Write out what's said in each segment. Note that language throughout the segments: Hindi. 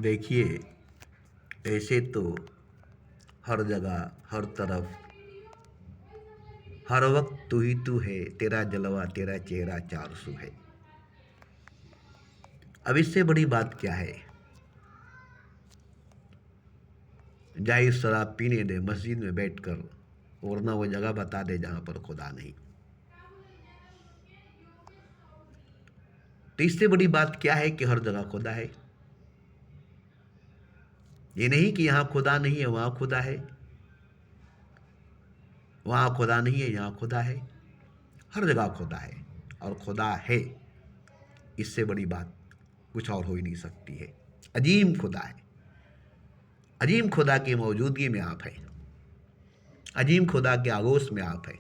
देखिए, ऐसे तो हर जगह हर तरफ हर वक्त तू ही तू है, तेरा जलवा तेरा चेहरा 400 है। अब इससे बड़ी बात क्या है? जाए शराब पीने दे मस्जिद में बैठकर, और ना वो जगह बता दे जहां पर खुदा नहीं। तो इससे बड़ी बात क्या है कि हर जगह खुदा है। ये नहीं कि यहां खुदा नहीं है वहां खुदा है, वहां खुदा नहीं है यहां खुदा है। हर जगह खुदा है, और खुदा है, इससे बड़ी बात कुछ और हो ही नहीं सकती है। अजीम खुदा है। अजीम खुदा की मौजूदगी में आप हैं। अजीम खुदा के आगोश में आप हैं।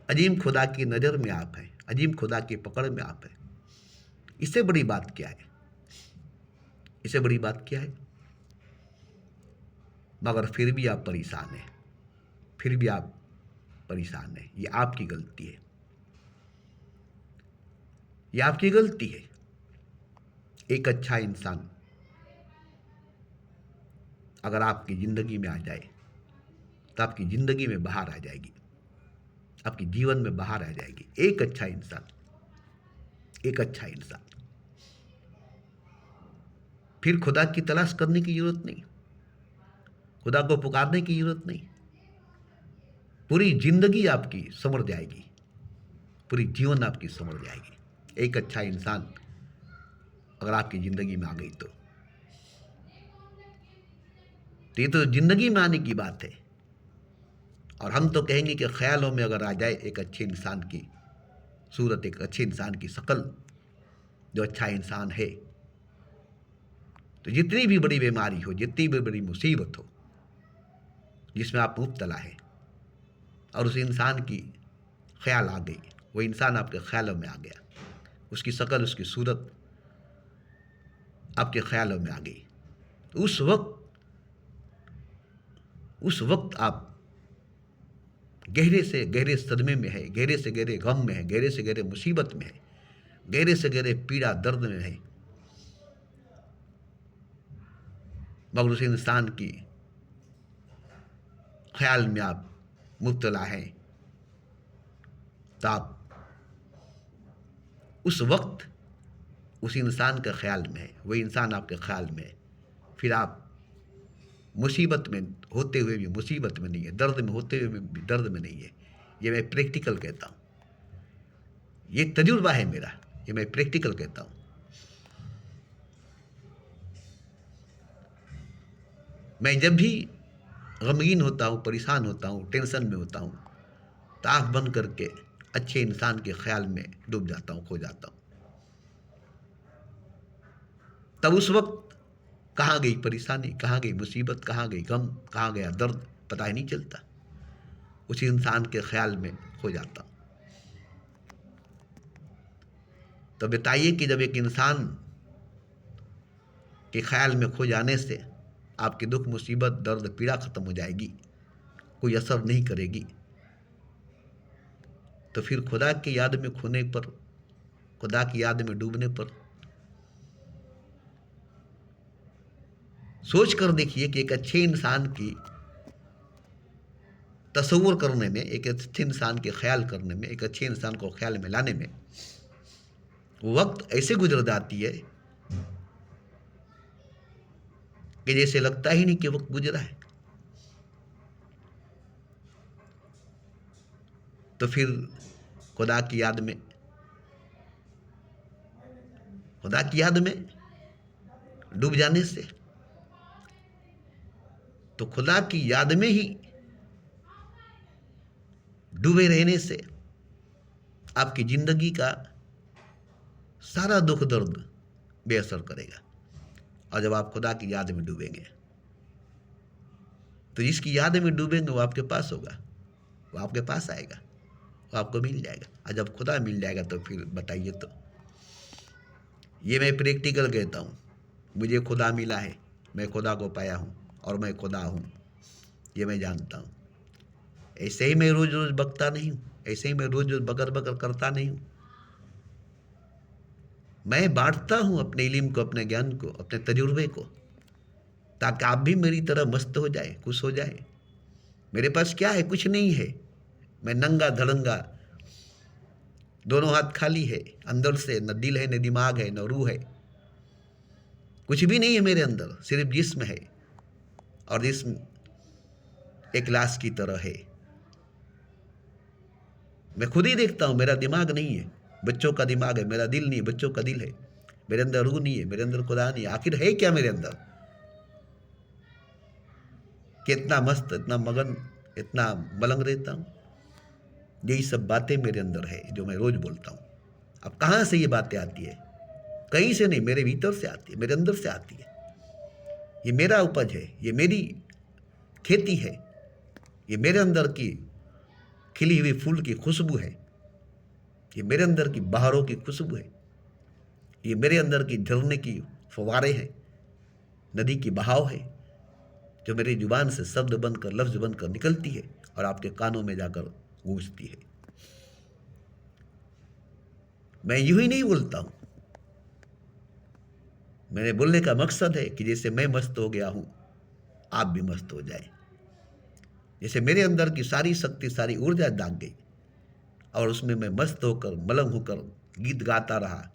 अजीम खुदा की नज़र में आप हैं। अजीम खुदा की पकड़ में आप हैं। इससे बड़ी बात क्या है? इससे बड़ी बात क्या है? मगर फिर भी आप परेशान हैं। फिर भी आप परेशान हैं। ये आपकी गलती है। ये आपकी गलती है। एक अच्छा इंसान अगर आपकी ज़िंदगी में आ जाए तो आपकी ज़िंदगी में बाहर आ जाएगी, आपके जीवन में बाहर आ जाएगी। एक अच्छा इंसान, एक अच्छा इंसान। फिर खुदा की तलाश करने की जरूरत नहीं, खुदा को पुकारने की जरूरत नहीं। पूरी जिंदगी आपकी संवर जाएगी, पूरी जीवन आपकी संवर जाएगी। एक अच्छा इंसान अगर आपकी जिंदगी में आ गई तो ये तो जिंदगी में आने की बात है। और हम तो कहेंगे कि ख्यालों में अगर आ जाए एक अच्छे इंसान की सूरत, एक अच्छे इंसान की शक्ल, जो अच्छा इंसान है, तो जितनी भी बड़ी बीमारी हो, जितनी भी बड़ी मुसीबत हो जिसमें आप मुब्तला है, और उस इंसान की ख्याल आ गई, वो इंसान आपके ख्यालों में आ गया, उसकी शक्ल, उसकी सूरत आपके ख्यालों में आ गई, तो उस वक्त आप गहरे से गहरे सदमे में है, गहरे से गहरे गम में है, गहरे से गहरे मुसीबत में है, गहरे से गहरे पीड़ा दर्द में है। मगर उस इंसान की ख्याल में आप मुब्तला हैं, तो आप उस वक्त उस इंसान के ख्याल में है, वो इंसान आपके ख्याल में है। फिर आप मुसीबत में होते हुए भी मुसीबत में नहीं है, दर्द में होते हुए भी दर्द में नहीं है। ये मैं प्रैक्टिकल कहता हूँ, ये तजुर्बा है मेरा, ये मैं प्रैक्टिकल कहता हूँ। मैं जब भी गमगीन होता हूँ, परेशान होता हूँ, टेंशन में होता हूँ, तो आँख बंद करके अच्छे इंसान के ख्याल में डूब जाता हूँ, खो जाता हूँ। तब उस वक्त कहाँ गई परेशानी, कहाँ गई मुसीबत, कहाँ गई गम, कहाँ गया दर्द, पता ही नहीं चलता। उसी इंसान के ख्याल में खो जाता हूँ। तो बताइए कि जब एक इंसान के ख्याल में खो जाने से आपकी दुख मुसीबत दर्द पीड़ा ख़त्म हो जाएगी, कोई असर नहीं करेगी, तो फिर खुदा की याद में खोने पर, खुदा की याद में डूबने पर सोच कर देखिए कि एक अच्छे इंसान की तस्वुर करने में, एक अच्छे इंसान के ख्याल करने में, एक अच्छे इंसान को ख्याल में लाने में वक्त ऐसे गुजर जाती है कि जैसे लगता ही नहीं कि वक्त गुजरा है। तो फिर खुदा की याद में, खुदा की याद में डूब जाने से, तो खुदा की याद में ही डूबे रहने से आपकी जिंदगी का सारा दुख दर्द बेअसर करेगा। और जब आप खुदा की याद में डूबेंगे, तो जिसकी याद में डूबेंगे वो आपके पास होगा, वो आपके पास आएगा, वो आपको मिल जाएगा। और जब खुदा मिल जाएगा तो फिर बताइए, तो ये मैं प्रैक्टिकल कहता हूँ। मुझे खुदा मिला है, मैं खुदा को पाया हूँ, और मैं खुदा हूँ, ये मैं जानता हूँ। ऐसे ही मैं रोज़ रोज़ बकता नहीं हूँ, ऐसे ही मैं रोज़ रोज़ बकर बकर करता नहीं हूँ, मैं बांटता हूँ अपने इल्म को, अपने ज्ञान को, अपने तजुर्बे को, ताकि आप भी मेरी तरह मस्त हो जाए, खुश हो जाए। मेरे पास क्या है? कुछ नहीं है। मैं नंगा धड़ंगा, दोनों हाथ खाली है, अंदर से न दिल है, न दिमाग है, न रूह है, कुछ भी नहीं है मेरे अंदर, सिर्फ जिस्म है, और जिस्म एक लाश की तरह है। मैं खुद ही देखता हूँ, मेरा दिमाग नहीं है, बच्चों का दिमाग है, मेरा दिल नहीं है, बच्चों का दिल है। मेरे अंदर रूह नहीं है, मेरे अंदर खुदा नहीं है। आखिर है क्या मेरे अंदर कि इतना मस्त, इतना मगन, इतना मलंग रहता हूँ? यही सब बातें मेरे अंदर है जो मैं रोज बोलता हूँ। अब कहाँ से ये बातें आती है? कहीं से नहीं, मेरे भीतर से आती है, मेरे अंदर से आती है। ये मेरा उपज है, ये मेरी खेती है, ये मेरे अंदर की खिली हुई फूल की खुशबू है, ये मेरे अंदर की बहारों की खुशबू है, ये मेरे अंदर की झरने की फव्वारे हैं, नदी की बहाव है, जो मेरी जुबान से शब्द बनकर, लफ्ज बनकर निकलती है और आपके कानों में जाकर गूंजती है। मैं यूं ही नहीं बोलता हूं। मेरे बोलने का मकसद है कि जैसे मैं मस्त हो गया हूं, आप भी मस्त हो जाए। जैसे मेरे अंदर की सारी शक्ति, सारी ऊर्जा जाग गई और उसमें मैं मस्त होकर, मलंग होकर गीत गाता रहा,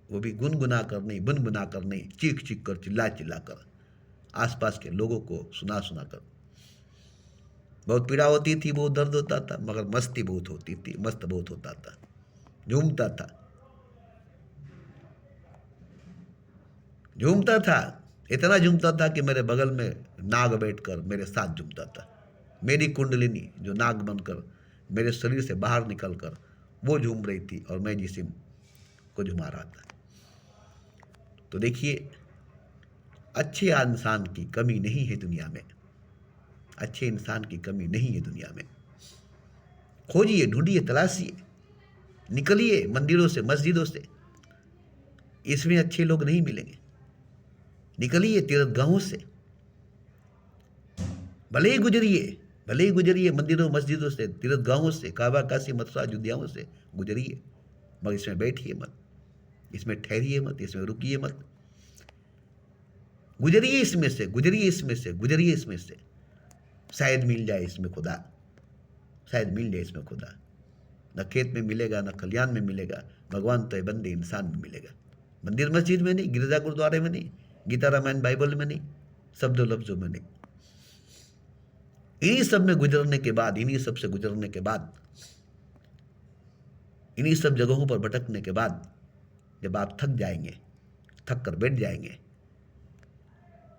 वो भी गुनगुना कर नहीं, बुनबुना कर नहीं, चीख चीख कर, चिल्ला चिल्ला कर, आसपास के लोगों को सुना सुना कर। बहुत पीड़ा होती थी, बहुत दर्द होता था, मगर मस्ती बहुत होती थी, मस्त बहुत होता था, झूमता था, झूमता था, इतना झूमता था कि मेरे बगल में नाग बैठकर मेरे साथ झूमता था। मेरी कुंडलिनी जो नाग बनकर मेरे शरीर से बाहर निकलकर वो झूम रही थी और मैं जिस्म को झुमा रहा था। तो देखिए, अच्छे इंसान की कमी नहीं है दुनिया में, अच्छे इंसान की कमी नहीं है दुनिया में। खोजिए, ढूंढिए, तलाशिए, निकलिए मंदिरों से, मस्जिदों से, इसमें अच्छे लोग नहीं मिलेंगे। निकलिए तीर्थगाहों से, भले ही गुजरिए मंदिरों मस्जिदों से, तीर्थगाहों से, काबा, काशी, मथुरा, अयोध्याओं से गुजरिए, मगर इसमें बैठिए मत, इसमें ठहरिए मत, इसमें रुकिए मत। गुजरिए इसमें से, गुजरिए इसमें से, गुजरिए इसमें से, शायद मिल जाए इसमें खुदा, शायद मिल जाए इसमें खुदा। न खेत में मिलेगा, न खलियान में मिलेगा, भगवान तो बंदे इंसान में मिलेगा। मंदिर मस्जिद में नहीं, गिरजा गुरुद्वारे में नहीं, गीता रामायण बाइबल में नहीं, शब्दों लफ्जों में नहीं। इन्हीं सब में गुजरने के बाद, इन्हीं सब से गुजरने के बाद, इन्हीं सब जगहों पर भटकने के बाद, जब आप थक जाएंगे, थक कर बैठ जाएंगे,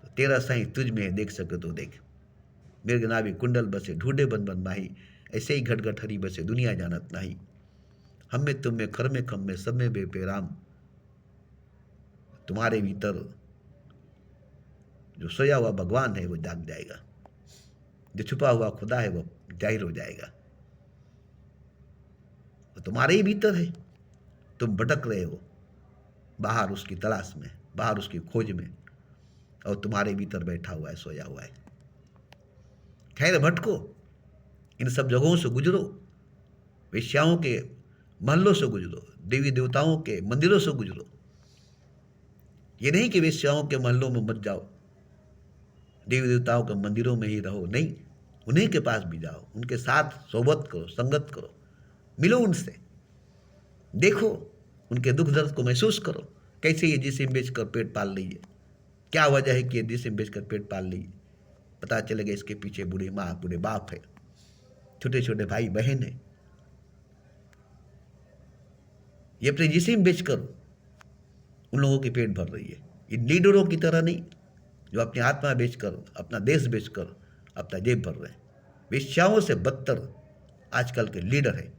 तो तेरा साईं तुझ में है, देख सके तो देख। मृग नाभि कुंडल बसे, ढूंढे बन बन माही, ऐसे ही घट घट हरी बसे, दुनिया जानत नाही। हम में तुम में खर में खम में सब में बेपेराम, तुम्हारे भीतर जो सोया हुआ भगवान है वो जाग जाएगा, जो छुपा हुआ खुदा है वो जाहिर हो जाएगा। वो तुम्हारे ही भीतर है, तुम भटक रहे हो बाहर उसकी तलाश में, बाहर उसकी खोज में, और तुम्हारे भीतर बैठा हुआ है, सोया हुआ है। खैर, भटको, इन सब जगहों से गुजरो, वेश्याओं के महलों से गुजरो, देवी देवताओं के मंदिरों से गुजरो। ये नहीं कि वेश्याओं के महलों में मत जाओ, देवी देवताओं के मंदिरों में ही रहो, नहीं, उन्हीं के पास भी जाओ, उनके साथ सोबत करो, संगत करो, मिलो उनसे, देखो उनके दुख दर्द को महसूस करो। कैसे ये जिस्म बेचकर पेट पाल रही है, क्या वजह है कि ये जिस्म बेचकर पेट पाल रही है? पता चलेगा इसके पीछे बूढ़ी माँ, बूढ़े बाप है, छोटे छोटे भाई बहन है। ये अपने जिस्म बेचकर उन लोगों की पेट भर रही है। इन लीडरों की तरह नहीं, जो अपनी आत्मा बेचकर, अपना देश बेचकर अपना जेब भर रहे हैं। वेश्याओं से बदतर आजकल के लीडर है,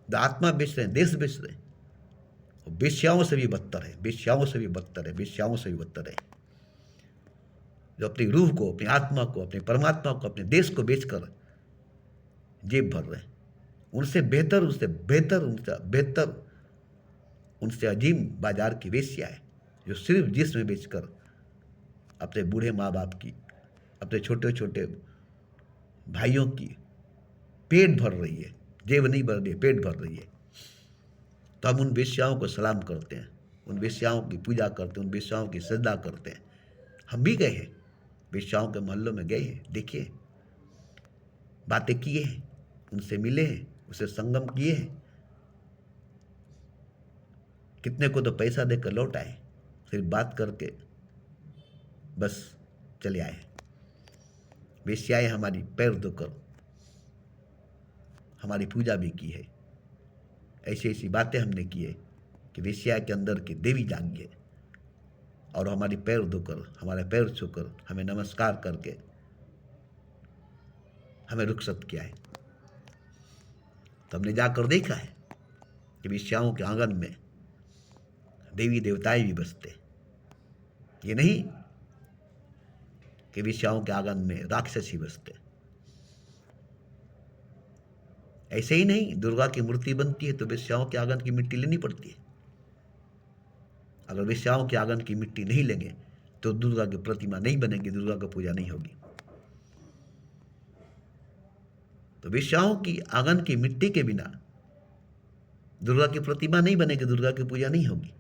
जो आत्मा बेच रहे हैं, देश बेच रहे हैं। वेश्याओं से भी बदतर है, वेश्याओं से भी बदतर है, वेश्याओं से भी बदतर है, जो अपनी रूह को, अपनी आत्मा को, अपने परमात्मा को, अपने देश को बेचकर जेब भर रहे हैं। उनसे बेहतर, उनसे बेहतर, उनसे बेहतर, उनसे अजीम बाजार की वेश्या है, जो सिर्फ जिस्म बेचकर अपने बूढ़े माँ बाप की, अपने छोटे छोटे भाइयों की पेट भर रही है, जेब नहीं भर रही है, पेट भर रही है। तो हम उन वेश्याओं को सलाम करते हैं, उन वेश्याओं की पूजा करते हैं, उन वेश्याओं की सजदा करते हैं। हम भी गए हैं, वेश्याओं के मोहल्लों में गए हैं, देखे, बातें किए हैं, उनसे मिले हैं, उसे संगम किए हैं। कितने को तो पैसा देकर लौट आए, सिर्फ बात करके बस चले आए। वेश्याएं हमारी पैर धोकर हमारी पूजा भी की है। ऐसी ऐसी बातें हमने की है कि वेश्या के अंदर की देवी जागी है और हमारी पैर धोकर, हमारे पैर छूकर, हमें नमस्कार करके हमें रुखसत किया है। तो हमने जाकर देखा है कि वेश्याओं के आंगन में देवी देवताएं भी बसते। ये नहीं कि वेश्याओं के आंगन में राक्षस ही बसते। ऐसे ही नहीं, दुर्गा की मूर्ति बनती है तो वेश्याओं के आंगन की मिट्टी लेनी पड़ती है। अगर वेश्याओं के आंगन की मिट्टी नहीं लेंगे तो दुर्गा की प्रतिमा नहीं बनेगी, दुर्गा की पूजा नहीं होगी। तो वेश्याओं की आंगन की मिट्टी के बिना दुर्गा की प्रतिमा नहीं बनेगी, दुर्गा की पूजा नहीं होगी।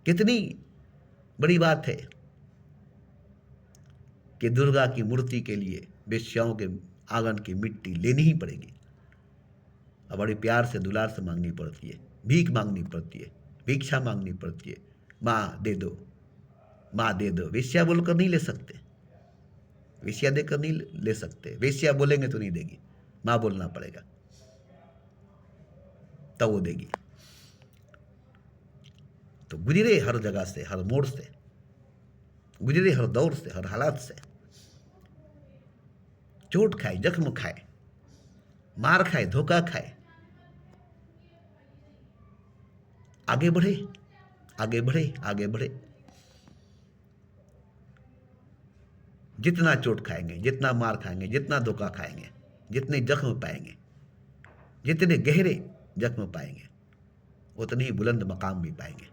कितनी बड़ी बात है कि दुर्गा की मूर्ति के लिए वेश्याओं के आंगन की मिट्टी लेनी ही पड़ेगी और बड़े प्यार से दुलार से मांगनी पड़ती है, भीख मांगनी पड़ती है, भिक्षा मांगनी पड़ती है। माँ दे दो, माँ दे दो। वेश्या बोलकर नहीं ले सकते, वेश्या देकर नहीं ले सकते। वेश्या बोलेंगे तो नहीं देगी, माँ बोलना पड़ेगा तब वो देगी। तो गुजरे हर जगह से, हर मोड़ से, गुजरे हर दौर से, हर हालात से, चोट खाए, जख्म खाए, मार खाए, धोखा खाए, आगे बढ़े, आगे बढ़े, आगे बढ़े। जितना चोट खाएंगे, जितना मार खाएंगे, जितना धोखा खाएंगे, जितने जख्म पाएंगे, जितने गहरे जख्म पाएंगे, उतने ही बुलंद मकाम भी पाएंगे।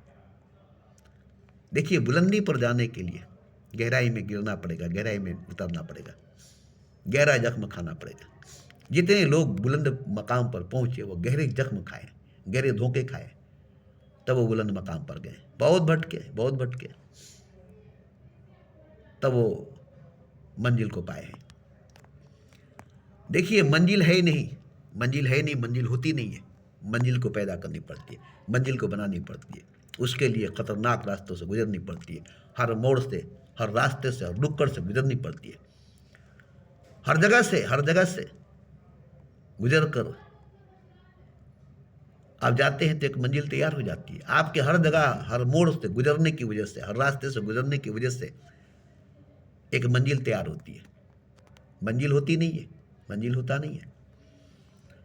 देखिए, बुलंदी पर जाने के लिए गहराई में गिरना पड़ेगा, गहराई में उतरना पड़ेगा, गहरा जख्म खाना पड़ेगा। जितने लोग बुलंद मकाम पर पहुंचे वो गहरे जख्म खाए, गहरे धोखे खाए, तब वो बुलंद मकाम पर गए। बहुत भटके, बहुत भटके, तब वो मंजिल को पाए हैं। देखिए, मंजिल है ही नहीं, मंजिल है नहीं, मंजिल होती नहीं है। मंजिल को पैदा करनी पड़ती है, मंजिल को बनानी पड़ती है। उसके लिए खतरनाक रास्तों से गुजरनी पड़ती है, हर मोड़ से, हर रास्ते से, हर नुक्कड़ से गुजरनी पड़ती है। हर जगह से, हर जगह से गुजर कर आप जाते हैं तो एक मंजिल तैयार हो जाती है। आपके हर जगह, हर मोड़ से गुजरने की वजह से, हर रास्ते से गुजरने की वजह से एक मंजिल तैयार होती है। मंजिल होती नहीं है, मंजिल होता नहीं है।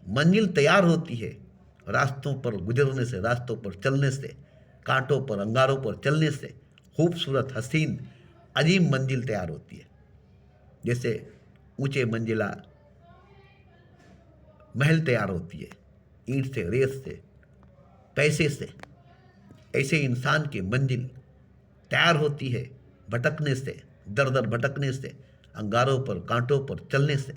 मंजिल तैयार होती है रास्तों पर गुजरने से, रास्तों पर चलने से, कांटों पर, अंगारों पर चलने से। खूबसूरत, हसीन, अजीब मंजिल तैयार होती है। जैसे ऊंचे मंजिला महल तैयार होती है ईंट से, रेत से, पैसे से, ऐसे इंसान की मंजिल तैयार होती है भटकने से, दर दर भटकने से, अंगारों पर, कांटों पर चलने से,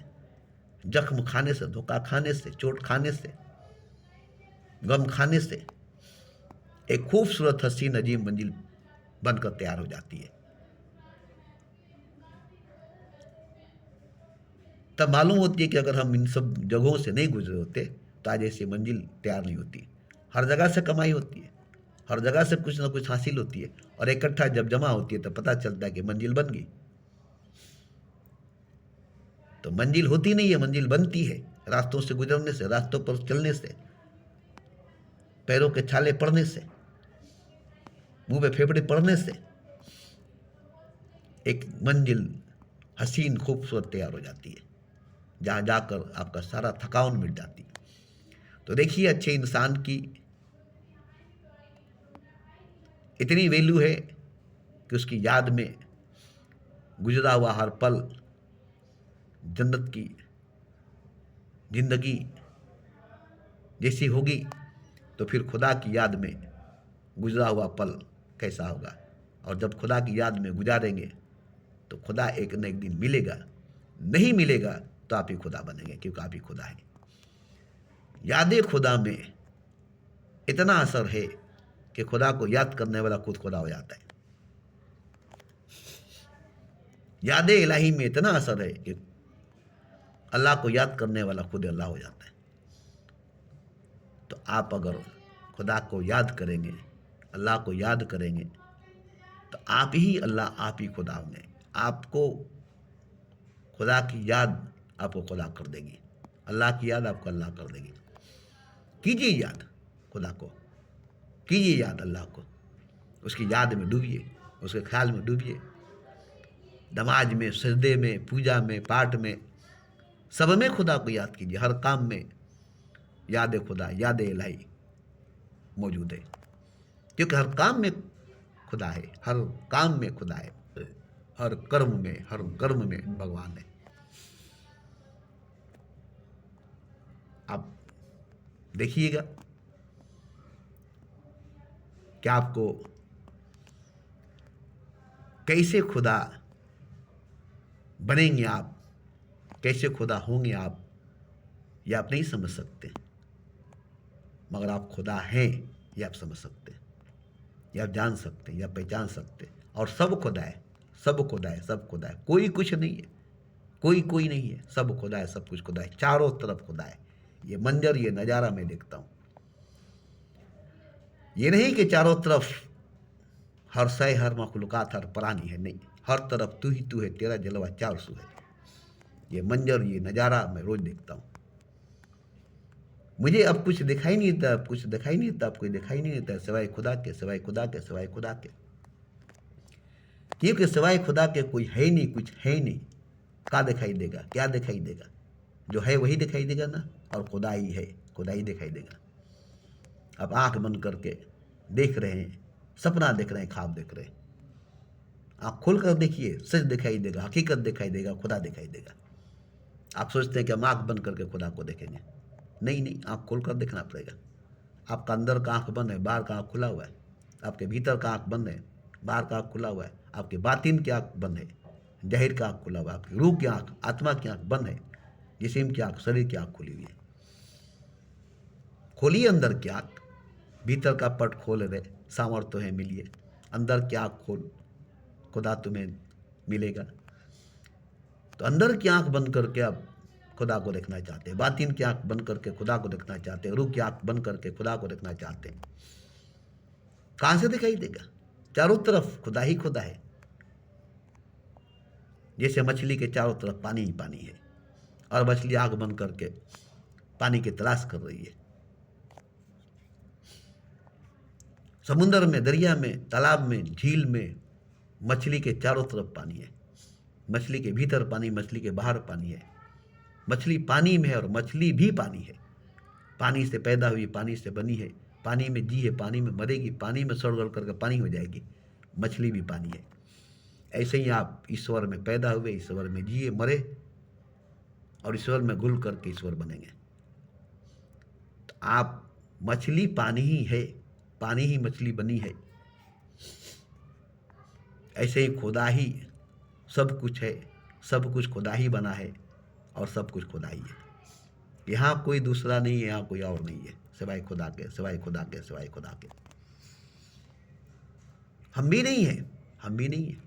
जख्म खाने से, धोखा खाने से, चोट खाने से, गम खाने से। एक खूबसूरत, हसीन, अजीब मंजिल बनकर तैयार हो जाती है। तब मालूम होती है कि अगर हम इन सब जगहों से नहीं गुजरे होते तो आज ऐसी मंजिल तैयार नहीं होती। हर जगह से कमाई होती है, हर जगह से कुछ ना कुछ हासिल होती है, और इकट्ठा जब जमा होती है तो पता चलता है कि मंजिल बन गई। तो मंजिल होती नहीं है, मंजिल बनती है रास्तों से गुजरने से, रास्तों पर चलने से, पैरों के छाले पड़ने से, मुंह पे फेफड़े पड़ने से एक मंजिल हसीन, खूबसूरत तैयार हो जाती है, जहां जाकर आपका सारा थकान मिट जाती है। तो देखिए, अच्छे इंसान की इतनी वैल्यू है कि उसकी याद में गुजरा हुआ हर पल जन्नत की जिंदगी जैसी होगी, तो फिर खुदा की याद में गुजरा हुआ पल कैसा होगा। और जब खुदा की याद में गुजारेंगे तो खुदा एक न एक दिन मिलेगा, नहीं मिलेगा तो आप ही खुदा बनेंगे, क्योंकि आप ही खुदा है। याद खुदा में इतना असर है कि खुदा को याद करने वाला खुद खुदा हो जाता है। याद इलाही में इतना असर है कि अल्लाह को याद करने वाला खुद अल्लाह हो जाता है। तो आप अगर खुदा को याद करेंगे, अल्लाह को याद करेंगे, तो आप ही अल्लाह, आप ही खुदा होंगे। आपको खुदा की याद आपको खुदा कर देगी, अल्लाह की याद आपको अल्लाह कर देगी। कीजिए याद खुदा को, कीजिए याद अल्लाह को, उसकी याद में डूबिए, उसके ख्याल में डूबिए। नमाज में, सजदे में, पूजा में, पाठ में, सब में खुदा को याद कीजिए। हर काम में याद खुदा, याद इलाही मौजूद है, क्योंकि हर काम में खुदा है, हर काम में खुदा है, हर कर्म में, हर कर्म में भगवान है। आप देखिएगा कि आपको कैसे खुदा बनेंगे, आप कैसे खुदा होंगे आप, ये आप नहीं समझ सकते, मगर आप खुदा हैं ये आप समझ सकते हैं, ये आप जान सकते हैं, ये आप पहचान सकते हैं। और सब खुदा है, सब खुदा है, सब खुदा है, कोई कुछ नहीं है, कोई नहीं है, सब खुदा है, सब कुछ खुदा है, चारों तरफ खुदा है। ये मंजर, ये नज़ारा मैं देखता हूँ। ये नहीं कि चारों तरफ हर शय, हर मखलूकात, हर प्राणी है, नहीं, हर तरफ तू ही तू है, तेरा जलवा चार सू है। ये मंजर, ये नज़ारा मैं रोज देखता हूँ। मुझे अब कुछ दिखाई नहीं देता, अब कुछ दिखाई नहीं देता, अब कोई दिखाई नहीं देता सिवाय खुदा के, सिवाय खुदा के, सिवाय खुदा के, क्योंकि सिवाय खुदा के कोई है ही नहीं, कुछ है ही नहीं। क्या दिखाई देगा, क्या दिखाई देगा? जो है वही दिखाई देगा ना, और खुदा ही है, खुदा ही दिखाई देगा। अब आंख बंद करके देख रहे हैं, सपना देख रहे हैं, ख्वाब देख रहे हैं, आँख खोल कर देखिए, सच दिखाई देगा, हकीकत दिखाई देगा, खुदा दिखाई देगा। आप सोचते हैं कि हम आँख बंद करके खुदा को देखेंगे, नहीं नहीं, आँख खोल कर देखना पड़ेगा। आपका अंदर का आँख बंद है, बाहर का आँख खुला हुआ है। आपके भीतर का आँख बंद है, बाहर का आँख खुला हुआ है। आपके बातिन की आँख बंद है, जाहिर का आँख खुला हुआ है। आपकी रूह की आँख, आत्मा की आँख बंद है, जिस्म की आँख, शरीर की आँख खुली हुई है। खोलिए अंदर की आँख, भीतर का पट खोल रहे, सामर्थ्य है, मिलिए। अंदर की आँख खोल, खुदा तुम्हें मिलेगा। तो अंदर की आँख बंद करके आप खुदा को देखना चाहते हैं, बातिन की आँख बंद करके खुदा को देखना चाहते हैं, रूह की आँख बंद करके खुदा को देखना चाहते हैं। कहाँ से दिखाई देगा? चारों तरफ खुदा ही खुदा है। जैसे मछली के चारों तरफ पानी ही पानी है, और मछली आँख बंद करके पानी की तलाश कर रही है। समुंदर में, दरिया में, तालाब में, झील में मछली के चारों तरफ पानी है। मछली के भीतर पानी, मछली के बाहर पानी है। मछली पानी में है और मछली भी पानी है। पानी से पैदा हुई, पानी से बनी है, पानी में जी है, पानी में मरेगी, पानी में सड़ गल करके पानी हो जाएगी। मछली भी पानी है। ऐसे ही आप ईश्वर में पैदा हुए, ईश्वर में जिए, मरे, और ईश्वर में घुल करके ईश्वर बनेंगे। तो आप, मछली पानी ही है, पानी ही मछली बनी है। ऐसे ही खुदा ही सब कुछ है, सब कुछ खुदा ही बना है, और सब कुछ खुदा ही है। यहाँ कोई दूसरा नहीं है, यहाँ कोई और नहीं है, सिवाय खुदा के, सिवाय खुदा के, सिवाय खुदा के। हम भी नहीं है, हम भी नहीं है,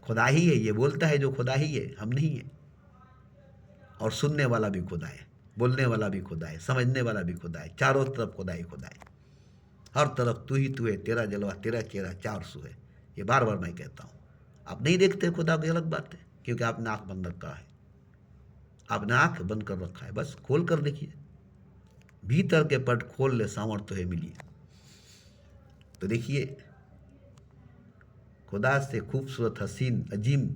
खुदा ही है। ये बोलता है जो खुदा ही है, हम नहीं है। और सुनने वाला भी खुदा है, बोलने वाला भी खुदा है, समझने वाला भी खुदा है। चारों तरफ खुदा ही खुदा है। हर तरफ तू ही तू है, तेरा जलवा, तेरा चेहरा चार सू है। ये बार बार मैं कहता हूँ। आप नहीं देखते खुदा को, अलग बात है, क्योंकि आपने आँख बंद रखा है, आपने आँख बंद कर रखा है। बस खोल कर देखिए, भीतर के पट खोल ले, सामर्थ्य है, मिलिए। तो देखिए, खुदा से खूबसूरत, हसीन, अजीम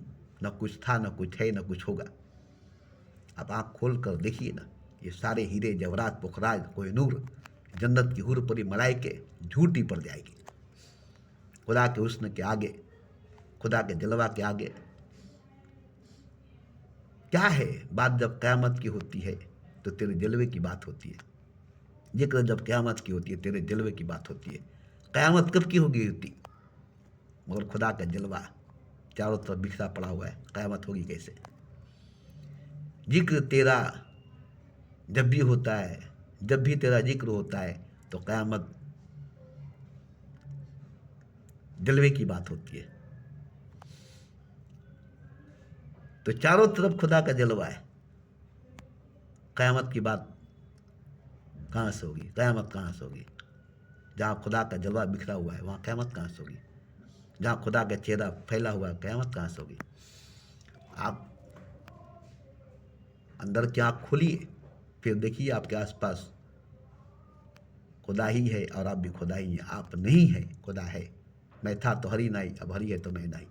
न कुछ था, न कुछ है, न कुछ होगा। आप आँख खोल कर देखिए ना, ये सारे हीरे जवरात, पुखराज, कोहिनूर, जन्नत की हूर परी मलाइके झूठी पड़ जाएगी खुदा के हुस्न के आगे, खुदा के जलवा के आगे। क्या है बात? जब क़यामत की होती है तो तेरे जलवे की बात होती है। जिक्र जब क़यामत की होती है, तेरे जलवे की बात होती है। क़यामत कब की होगी होती? मगर खुदा का जलवा चारों तरफ बिखरा पड़ा हुआ है, क़यामत होगी कैसे? जिक्र तेरा जब भी होता है, जब भी तेरा जिक्र होता है, तो क़यामत जलवे की बात होती है। तो चारों तरफ खुदा का जलवा है। क़यामत की बात कहाँ से होगी? क़यामत कहाँ से होगी? जहाँ खुदा का जलवा बिखरा हुआ है वहाँ क़यामत कहाँ से होगी? जहाँ खुदा का चेहरा फैला हुआ है क़यामत कहाँ से होगी? आप अंदर की आँख खोलिए, फिर देखिए आपके आसपास खुदा ही है और आप भी खुदा ही हैं। आप नहीं है, खुदा है। मैं था तो हरी नाई, अब हरी है तो मैं नहीं।